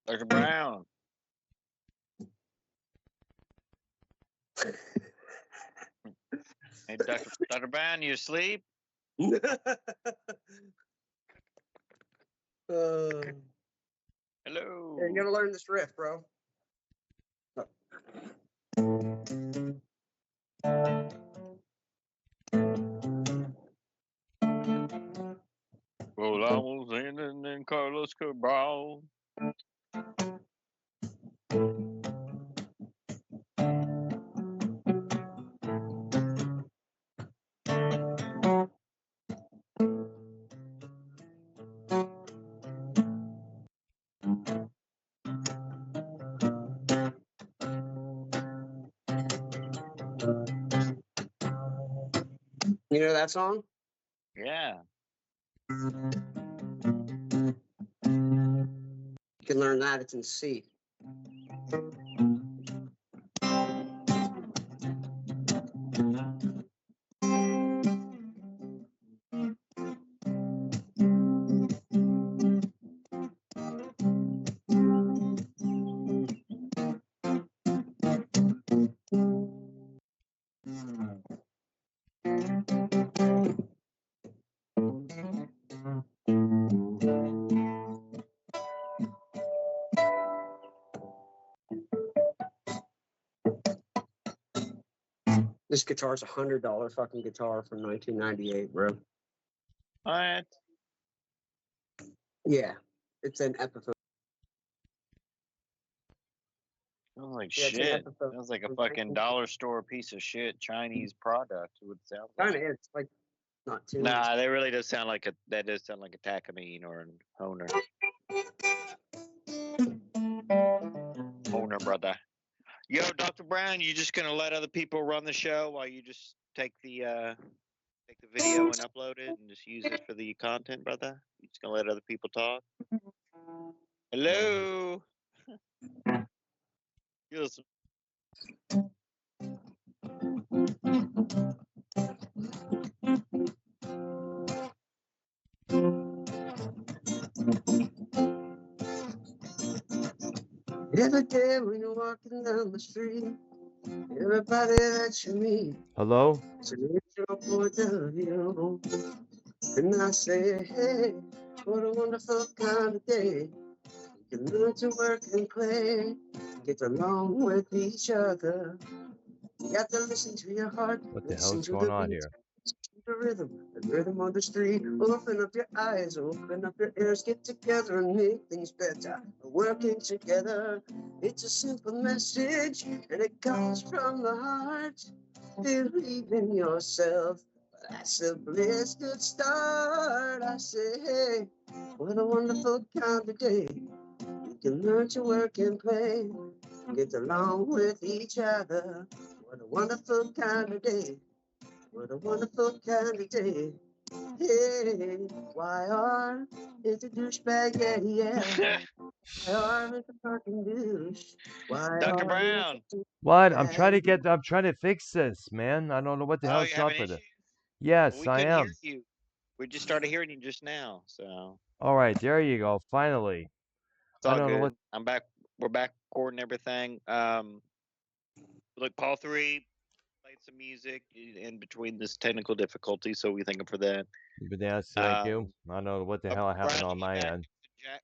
[SPEAKER 1] Dr. Brown. Hey, Dr. Brown, you asleep? Hello.
[SPEAKER 3] Here, you gotta learn this riff, bro.
[SPEAKER 1] Well, I was in Carlos Cabral.
[SPEAKER 3] You know that song?
[SPEAKER 1] Yeah.
[SPEAKER 3] You can learn that. It's in C. This guitar's $100 fucking guitar from 1998, bro.
[SPEAKER 1] What?
[SPEAKER 3] Yeah, it's an Epiphone.
[SPEAKER 1] Sounds like
[SPEAKER 3] Yeah, it's an
[SPEAKER 1] shit.
[SPEAKER 3] Epiphone.
[SPEAKER 1] Sounds like a fucking dollar store piece of shit Chinese product. It would sound
[SPEAKER 3] Kind
[SPEAKER 1] like.
[SPEAKER 3] of is, like, not too.
[SPEAKER 1] Nah, that really does sound like that does sound like a Takamine or an Honer. Honer, brother. Yo, Dr. Brown, you just gonna let other people run the show while you just take the video and upload it and just use it for the content, brother? You just gonna let other people talk? Hello. Yes.
[SPEAKER 3] Every day when you're walking down the street, everybody that you meet,
[SPEAKER 2] Hello?
[SPEAKER 3] it's an intro point of view. And I say, hey, what a wonderful kind of day. You can learn to work and play, get along with each other. You got to listen to your heart,
[SPEAKER 2] What the
[SPEAKER 3] listen
[SPEAKER 2] hell's
[SPEAKER 3] to
[SPEAKER 2] going
[SPEAKER 3] the
[SPEAKER 2] on
[SPEAKER 3] beat,
[SPEAKER 2] here?
[SPEAKER 3] the rhythm on the street. Open up your eyes, open up your ears, get together and make things better. Working together, it's a simple message, and it comes from the heart. Believe in yourself. That's a bliss, good start. I say, hey, what a wonderful kind of day. You can learn to work and play, get along with each other. What a wonderful kind of day. What a wonderful kind of day. Hey, YR is a douchebag, yeah, yeah. YR is a fucking douche.
[SPEAKER 1] Dr.
[SPEAKER 3] YR is
[SPEAKER 1] Brown.
[SPEAKER 3] a
[SPEAKER 2] What? I'm trying to
[SPEAKER 3] douchebag.
[SPEAKER 2] get. I'm trying to fix this, man. I don't know what the
[SPEAKER 1] Oh,
[SPEAKER 2] hell's
[SPEAKER 1] you
[SPEAKER 2] up
[SPEAKER 1] having
[SPEAKER 2] with it.
[SPEAKER 1] issues? Well,
[SPEAKER 2] Yes,
[SPEAKER 1] we
[SPEAKER 2] I
[SPEAKER 1] couldn't hear
[SPEAKER 2] am.
[SPEAKER 1] you. We just started hearing you just now, so
[SPEAKER 2] All right, there you go. Finally.
[SPEAKER 1] it's
[SPEAKER 2] I
[SPEAKER 1] all
[SPEAKER 2] don't know what.
[SPEAKER 1] good. I'm back. We're back recording everything. Look, Paul 3 played some music in between this technical difficulty, so we thank him for that.
[SPEAKER 2] But yes, thank you.
[SPEAKER 1] Um,
[SPEAKER 2] I don't know what the
[SPEAKER 1] Dr.
[SPEAKER 2] hell happened
[SPEAKER 1] Brown, to
[SPEAKER 2] on
[SPEAKER 1] get
[SPEAKER 2] my
[SPEAKER 1] back
[SPEAKER 2] end.
[SPEAKER 1] to Jack,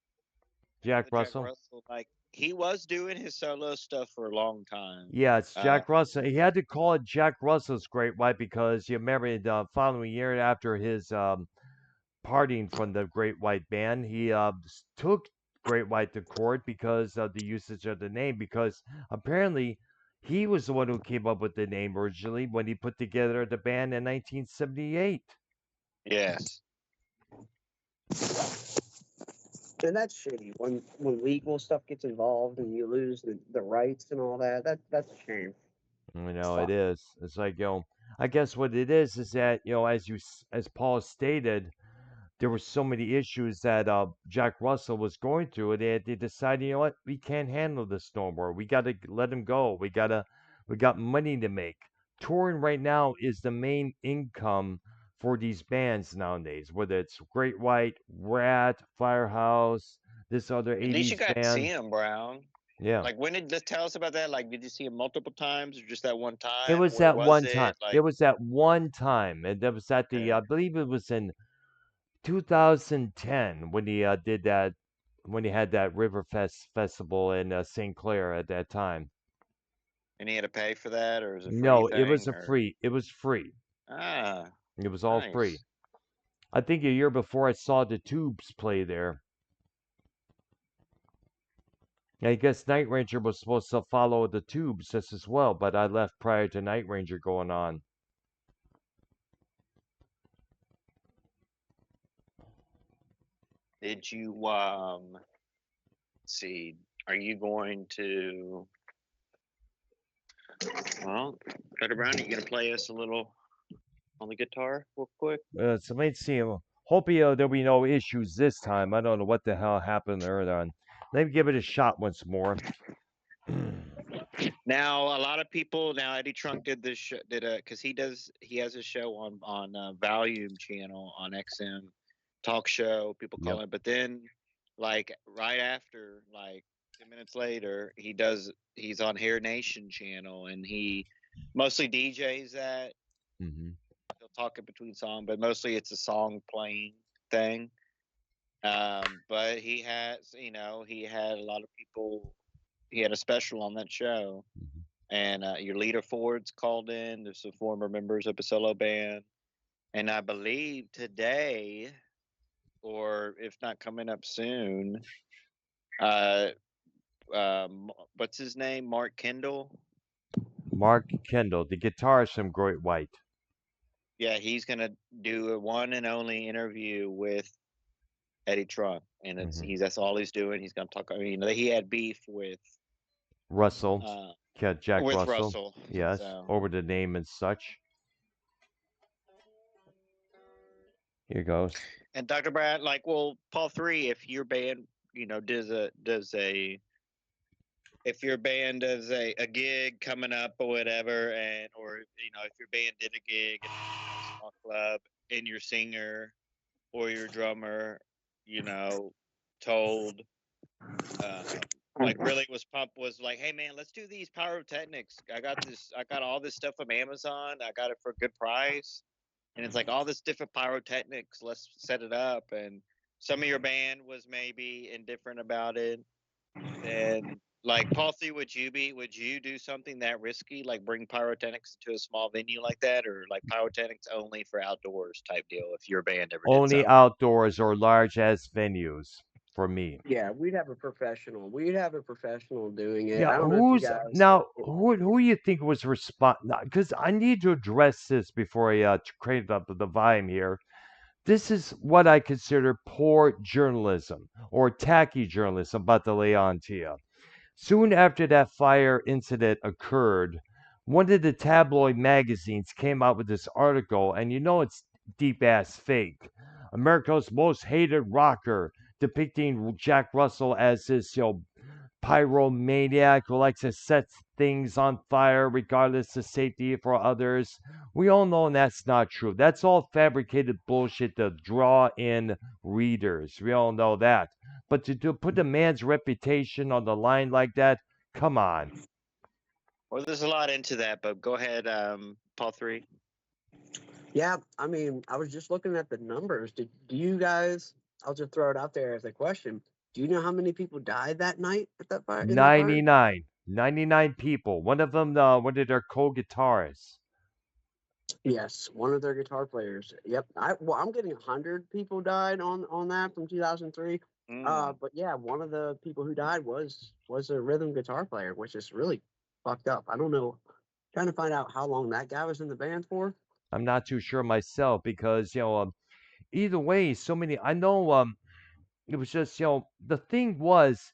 [SPEAKER 2] Jack
[SPEAKER 1] to Jack
[SPEAKER 2] Russell.
[SPEAKER 1] Russell, like he was doing his solo stuff for a long time.
[SPEAKER 2] Yeah, it's
[SPEAKER 1] Uh,
[SPEAKER 2] Jack Russell. He had to call it Jack Russell's Great White because you remember the following year after his parting from the Great White Band, he took Great White to court because of the usage of the name. Because apparently, he was the one who came up with the name originally when he put together the band in 1978.
[SPEAKER 1] yes.
[SPEAKER 3] And that's shitty when legal stuff gets involved and you lose the rights and all that. That's a shame.
[SPEAKER 2] You know, it
[SPEAKER 3] Fuck.
[SPEAKER 2] is. It's like, I guess what it is that, as Paul stated, there were so many issues that Jack Russell was going through, and they decided, you know what, we can't handle this no more. We got to let him go. We got money to make. Touring right now is the main income for these bands nowadays, whether it's Great White, Rat, Firehouse, this other
[SPEAKER 1] At least you
[SPEAKER 2] 80s
[SPEAKER 1] got to see
[SPEAKER 2] band.
[SPEAKER 1] him, Brown.
[SPEAKER 2] Yeah.
[SPEAKER 1] Like, when did just tell us about that? Like, did you see him multiple times or just that one
[SPEAKER 2] It
[SPEAKER 1] time?
[SPEAKER 2] was
[SPEAKER 1] Where
[SPEAKER 2] that
[SPEAKER 1] was
[SPEAKER 2] one time.
[SPEAKER 1] it?
[SPEAKER 2] It
[SPEAKER 1] Like,
[SPEAKER 2] was that one time, and that was at the,
[SPEAKER 1] okay.
[SPEAKER 2] I believe it was in 2010 when he did that, when he had that Riverfest festival in St. Clair at that time.
[SPEAKER 1] And he had to pay for that, or is it a free
[SPEAKER 2] No, it was
[SPEAKER 1] thing?
[SPEAKER 2] a
[SPEAKER 1] Or
[SPEAKER 2] free. It was free.
[SPEAKER 1] ah,
[SPEAKER 2] It was all free.
[SPEAKER 1] nice.
[SPEAKER 2] I think a year before I saw the Tubes play there. I guess Night Ranger was supposed to follow the Tubes just as well, but I left prior to Night Ranger going on.
[SPEAKER 1] Did you let's see? Are you going to? Well, Dr. Brown, are you gonna play us a little on the guitar, real quick?
[SPEAKER 2] So let's see. Hope there'll be no issues this time. I don't know what the hell happened earlier on. Let me give it a shot once more.
[SPEAKER 1] Now, a lot of people now. Eddie Trunk did this because he has a show on Volume channel on XM talk show. People
[SPEAKER 2] Yep.
[SPEAKER 1] call it, but then like right after, like 10 minutes later, he's on Hair Nation channel and he mostly DJs that.
[SPEAKER 2] Mm-hmm.
[SPEAKER 1] He'll talk in between song, but mostly it's a song playing thing. But he had a lot of people. He had a special on that show,
[SPEAKER 2] Mm-hmm.
[SPEAKER 1] and your leader Ford's called in. There's some former members of a solo band, and I believe today, or if not coming up soon, uh, what's his name? Mark Kendall.
[SPEAKER 2] Mark Kendall, the guitarist from Great White.
[SPEAKER 1] Yeah, he's gonna do a one and only interview with Eddie Trunk, and
[SPEAKER 2] Mm-hmm.
[SPEAKER 1] that's all he's doing. He's gonna talk. I mean, he had beef
[SPEAKER 2] Russell, Jack
[SPEAKER 1] with
[SPEAKER 2] Russell.
[SPEAKER 1] Russell.
[SPEAKER 2] Yes,
[SPEAKER 1] So,
[SPEAKER 2] over the name and such. Here goes.
[SPEAKER 1] and Dr. Brad, like, well, Paul 3, if your band, does a if your band does a gig coming up or whatever, and or if your band did a gig in a small club, and your singer or your drummer, told like really was pumped, was like, hey man, let's do these pyrotechnics. I got all this stuff from Amazon. I got it for a good price. And it's like all this different pyrotechnics. Let's set it up. And some of your band was maybe indifferent about it. And like Paul C, would you do something that risky, like bring pyrotechnics to a small venue like that, or like pyrotechnics only for outdoors type deal if your band ever did
[SPEAKER 2] Only
[SPEAKER 1] something?
[SPEAKER 2] outdoors or large ass venues for me.
[SPEAKER 3] Yeah, we'd have a professional. We'd have a professional doing it.
[SPEAKER 2] Yeah,
[SPEAKER 3] I don't know if you
[SPEAKER 2] who's
[SPEAKER 3] guys.
[SPEAKER 2] now? Who you think was Because I need to address this before I create up the volume here. This is what I consider poor journalism or tacky journalism about the Leontia. Soon after that fire incident occurred, one of the tabloid magazines came out with this article, and it's deep ass fake. America's most hated rocker, depicting Jack Russell as this, pyromaniac who likes to set things on fire regardless of safety for others. We all know that's not true. That's all fabricated bullshit to draw in readers. We all know that. But to put a man's reputation on the line like that, come on.
[SPEAKER 1] Well, there's a lot into that, but go ahead, Paul 3.
[SPEAKER 3] Yeah, I mean, I was just looking at the numbers. Do you guys? I'll just throw it out there as a question. Do you know how many people died that night at that fire? In that fire?
[SPEAKER 2] 99. 99 people. One of them, one of their co-guitarists.
[SPEAKER 3] Yes, one of their guitar players. Yep. I'm getting 100 people died on that from 2003. But yeah, one of the people who died was a rhythm guitar player, which is really fucked up. I don't know. Trying to find out how long that guy was in the band for.
[SPEAKER 2] I'm not too sure myself because, either way, so many. I know it was just, the thing was,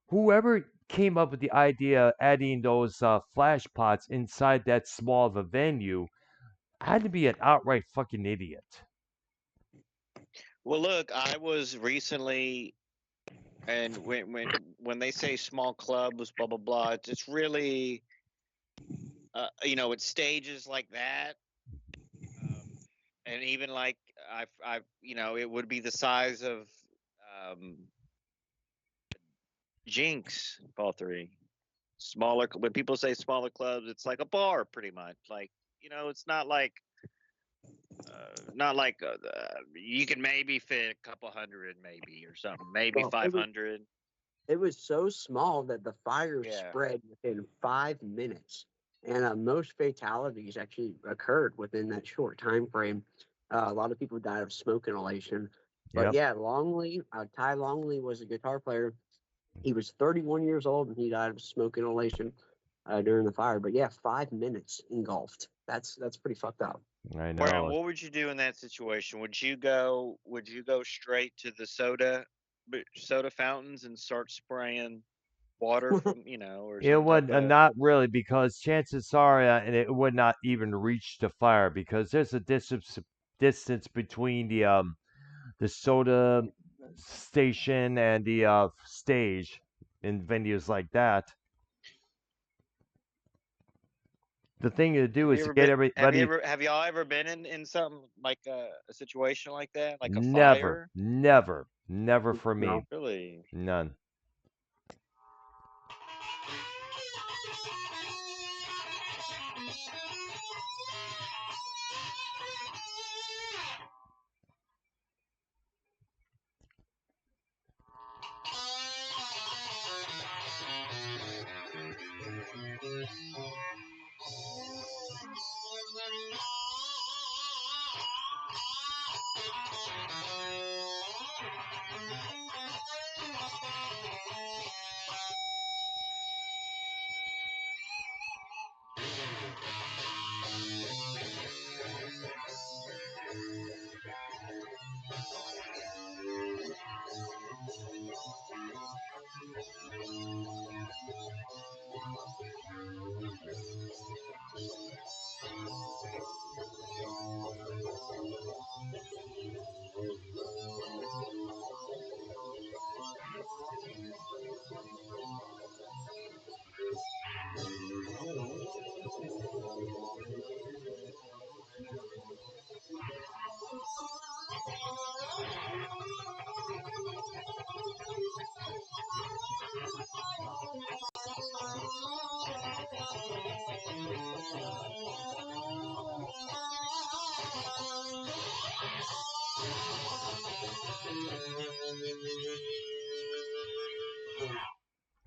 [SPEAKER 2] whoever came up with the idea of adding those flash pots inside that small of a venue had to be an outright fucking idiot.
[SPEAKER 1] Well, look, I was recently, and when they say small clubs, blah blah blah, it's really, it's stages like that, and even like it would be the size of um, Jinx, Paul 3. Smaller. When people say smaller clubs, it's like a bar, pretty much. Like it's not like you can maybe fit a couple hundred, maybe or something, maybe
[SPEAKER 3] Well,
[SPEAKER 1] 500.
[SPEAKER 3] it was so small that the fire
[SPEAKER 1] Yeah.
[SPEAKER 3] spread within 5 minutes, and most fatalities actually occurred within that short time frame. A lot of people died of smoke inhalation. But
[SPEAKER 2] Yep.
[SPEAKER 3] yeah, Longley, Ty Longley was a guitar player. He was 31 years old and he died of smoke inhalation during the fire. But yeah, 5 minutes engulfed. That's pretty fucked up.
[SPEAKER 2] I
[SPEAKER 1] Brown,
[SPEAKER 2] know.
[SPEAKER 1] what would you do in that situation? Would you go straight to the soda fountains and start spraying water from or
[SPEAKER 2] It
[SPEAKER 1] some type
[SPEAKER 2] would
[SPEAKER 1] of?
[SPEAKER 2] not really, because chances are and it would not even reach the fire because there's a distance between the soda station and the stage in venues like that. The thing to do
[SPEAKER 1] Have
[SPEAKER 2] is
[SPEAKER 1] you
[SPEAKER 2] to
[SPEAKER 1] ever
[SPEAKER 2] get
[SPEAKER 1] been?
[SPEAKER 2] everybody.
[SPEAKER 1] Have y'all ever been in something like a situation like that, like a
[SPEAKER 2] Never,
[SPEAKER 1] fire?
[SPEAKER 2] never, never for me.
[SPEAKER 3] No.
[SPEAKER 1] Really?
[SPEAKER 2] None.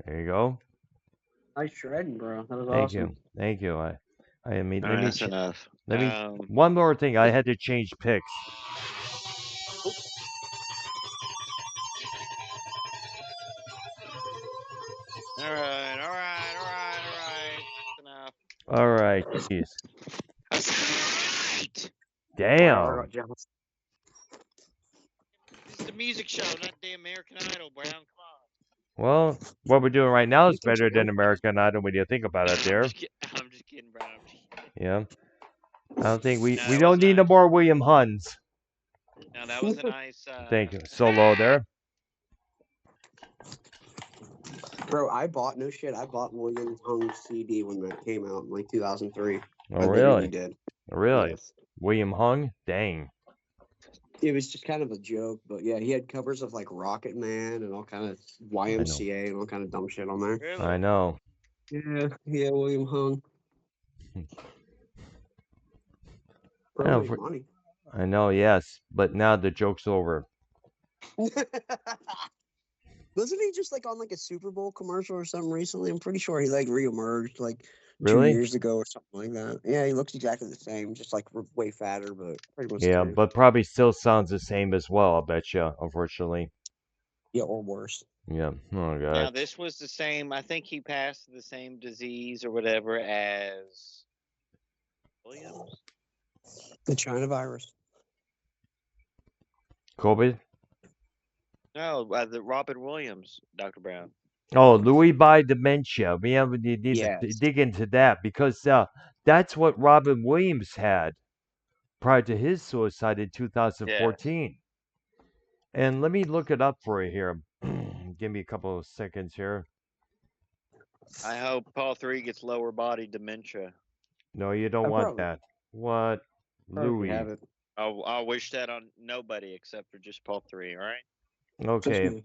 [SPEAKER 2] There you go.
[SPEAKER 3] Nice shredding, bro. That was
[SPEAKER 2] Thank
[SPEAKER 3] awesome.
[SPEAKER 2] you. Thank you. I mean,
[SPEAKER 1] All right, that's enough.
[SPEAKER 2] let me. One more thing. I had to change picks.
[SPEAKER 1] All right, all right, all right, all right. That's enough.
[SPEAKER 2] All right. Jeez.
[SPEAKER 1] That's all right.
[SPEAKER 2] Damn.
[SPEAKER 3] got jealous.
[SPEAKER 1] This is the music show, not the American Idol, Brown. Come on.
[SPEAKER 2] Well, what we're doing right now is
[SPEAKER 3] You think
[SPEAKER 2] better
[SPEAKER 3] so?
[SPEAKER 2] than American Idol when you think about it. There.
[SPEAKER 1] I'm just kidding, Brown. I'm just kidding.
[SPEAKER 2] Yeah. I don't think we
[SPEAKER 1] No,
[SPEAKER 2] we
[SPEAKER 1] that was
[SPEAKER 2] don't need no
[SPEAKER 1] nice.
[SPEAKER 2] more William Huns.
[SPEAKER 1] No, that was a nice.
[SPEAKER 2] Thank you. Solo there.
[SPEAKER 3] Bro, I bought William Hung's CD when that came out in like 2003.
[SPEAKER 2] Oh
[SPEAKER 3] I
[SPEAKER 2] really?
[SPEAKER 3] literally did.
[SPEAKER 2] Really?
[SPEAKER 3] Yes.
[SPEAKER 2] William Hung? Dang.
[SPEAKER 3] It was just kind of a joke, but yeah, he had covers of like Rocket Man and all kind of YMCA and all kind of dumb shit on there.
[SPEAKER 1] Really?
[SPEAKER 2] I know.
[SPEAKER 3] Yeah, William Hung.
[SPEAKER 2] I know,
[SPEAKER 3] Bro, money.
[SPEAKER 2] I know, yes, but now the joke's over.
[SPEAKER 3] Wasn't he just like on like a Super Bowl commercial or something recently? I'm pretty sure he like reemerged like
[SPEAKER 2] Really?
[SPEAKER 3] 2 years ago or something like that. Yeah, he looks exactly the same, just like way fatter, but pretty much.
[SPEAKER 2] Yeah,
[SPEAKER 3] the same.
[SPEAKER 2] but probably still sounds the same as well, I bet you, unfortunately.
[SPEAKER 3] Yeah, or worse.
[SPEAKER 2] Yeah. Oh, God.
[SPEAKER 1] Now, this was the same. I think he passed the same disease or whatever as Williams.
[SPEAKER 3] The China virus.
[SPEAKER 2] COVID?
[SPEAKER 1] No, the Robin Williams, Dr. Brown.
[SPEAKER 2] Oh, Lewy body dementia. We need to dig into that because that's what Robin Williams had prior to his suicide in 2014. Yes. And let me look it up for you here. Give me a couple of seconds here.
[SPEAKER 1] I hope Paul 3 gets lower body dementia.
[SPEAKER 2] No, you don't want that. What? Louis.
[SPEAKER 3] Have it.
[SPEAKER 1] I'll wish that on nobody except for just Paul 3, all right?
[SPEAKER 2] Okay.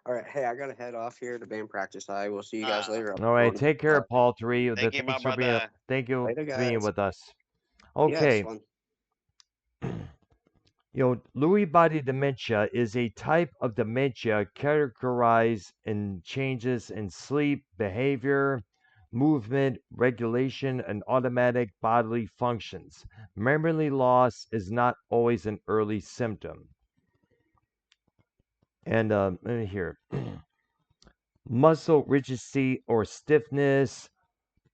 [SPEAKER 3] All right. Hey, I got to head off here to band practice. I will see you guys later.
[SPEAKER 2] All right. Take care, Paul 3.
[SPEAKER 1] Thank you, my brother.
[SPEAKER 2] Thank you
[SPEAKER 3] later,
[SPEAKER 2] for being with us. Okay. Lewy body dementia is a type of dementia characterized in changes in sleep, behavior, movement, regulation, and automatic bodily functions. Memory loss is not always an early symptom. And let me hear. Muscle rigidity or stiffness,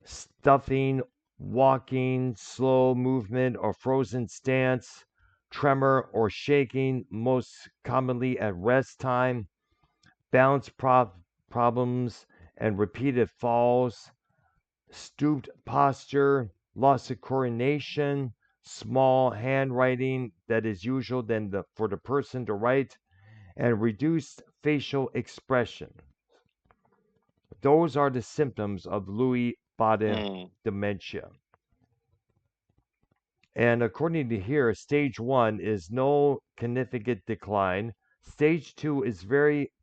[SPEAKER 2] stuffing, walking, slow movement or frozen stance, tremor or shaking, most commonly at rest time, balance problems and repeated falls, stooped posture, loss of coordination, small handwriting that is usual for the person to write, and reduced facial expression. Those are the symptoms of Lewy body dementia. And according to here, stage 1 is no significant decline. Stage 2 is very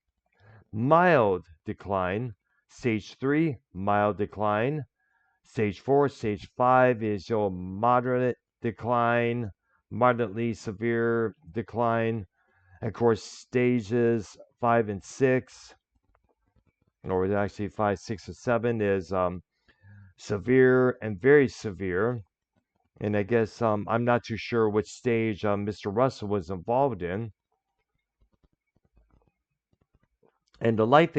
[SPEAKER 2] mild decline. Stage 3, mild decline. Stage 4, stage 5 is your moderate decline, moderately severe decline. And of course, stages 5 and 6, or actually 5, 6, and 7 is severe and very severe. And I guess I'm not too sure which stage Mr. Russell was involved in. And the life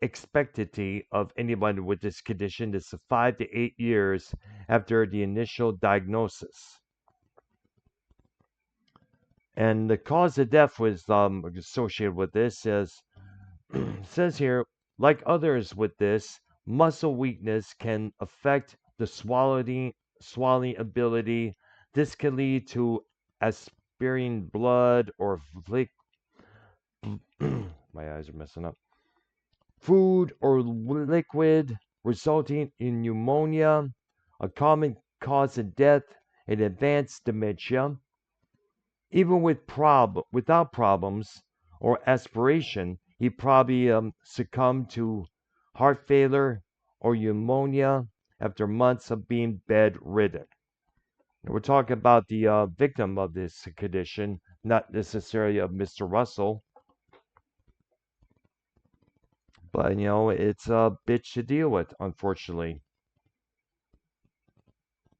[SPEAKER 2] expectancy of anyone with this condition is 5 to 8 years after the initial diagnosis. And the cause of death was associated with this says here, like others with this, muscle weakness can affect the swallowing ability. This can lead to aspiring blood or my eyes are messing up. Food or liquid, resulting in pneumonia, a common cause of death in advanced dementia. Even without problems or aspiration, he probably succumbed to heart failure or pneumonia after months of being bedridden. We're talking about the victim of this condition, not necessarily of Mr. Russell, but it's a bitch to deal with, unfortunately.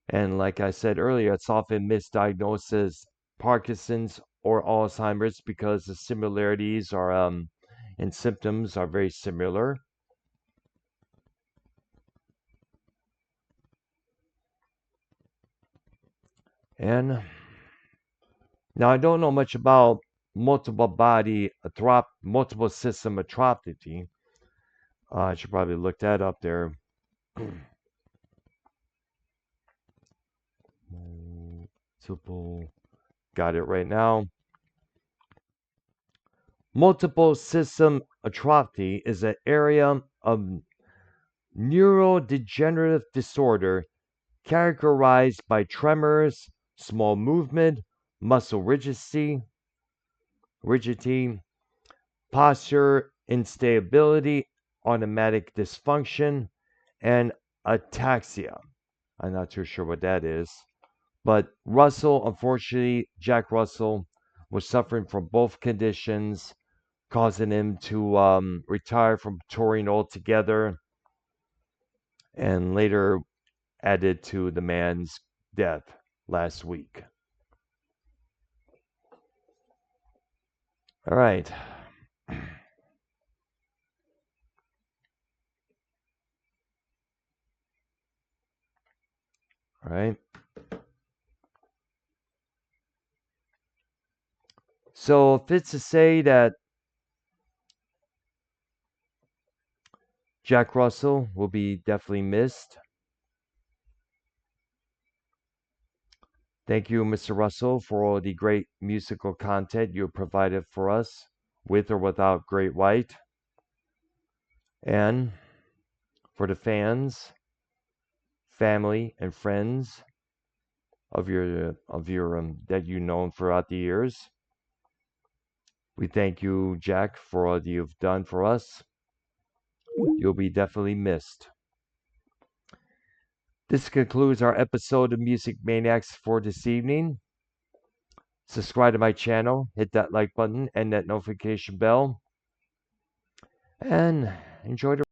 [SPEAKER 2] And like I said earlier, it's often misdiagnosed as Parkinson's or Alzheimer's because the similarities are and symptoms are very similar. And now I don't know much about multiple system atrophy. I should probably look that up there. Multiple, got it right now. Multiple system atrophy is an area of neurodegenerative disorder characterized by tremors, small movement, muscle rigidity, posture instability, automatic dysfunction, and ataxia. I'm not too sure what that is. But Russell, unfortunately, Jack Russell, was suffering from both conditions, causing him to retire from touring altogether, and later added to the man's death last week. All right. All right. So if it's to say that Jack Russell will be definitely missed. Thank you, Mr. Russell, for all the great musical content you provided for us, with or without Great White. And for the fans, family, and friends of your that you've known throughout the years, we thank you, Jack, for all that you've done for us. You'll be definitely missed. This concludes our episode of Music Maniacs for this evening. Subscribe to my channel, hit that like button and that notification bell, and enjoy the